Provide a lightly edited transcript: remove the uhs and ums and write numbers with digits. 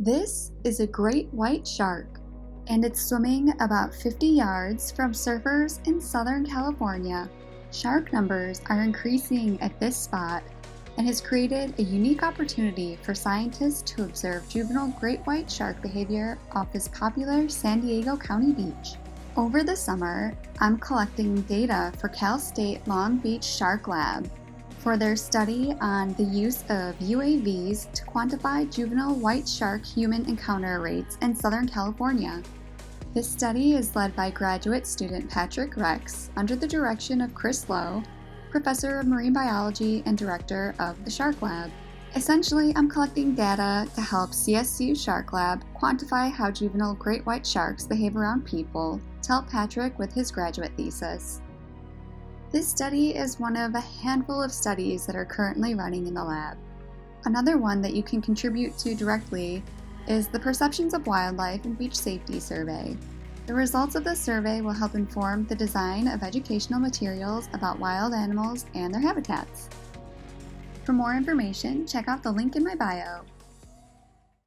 This is a great white shark, and it's swimming about 50 yards from surfers in Southern California. Shark numbers are increasing at this spot and has created a unique opportunity for scientists to observe juvenile great white shark behavior off this popular San Diego County beach. Over the summer, I'm collecting data for Cal State Long Beach Shark Lab for their study on the use of UAVs to quantify juvenile white shark human encounter rates in Southern California. This study is led by graduate student Patrick Rex under the direction of Chris Lowe, professor of marine biology and director of the Shark Lab. Essentially, I'm collecting data to help CSU Shark Lab quantify how juvenile great white sharks behave around people to help Patrick with his graduate thesis. This study is one of a handful of studies that are currently running in the lab. Another one that you can contribute to directly is the Perceptions of Wildlife and Beach Safety Survey. The results of this survey will help inform the design of educational materials about wild animals and their habitats. For more information, check out the link in my bio.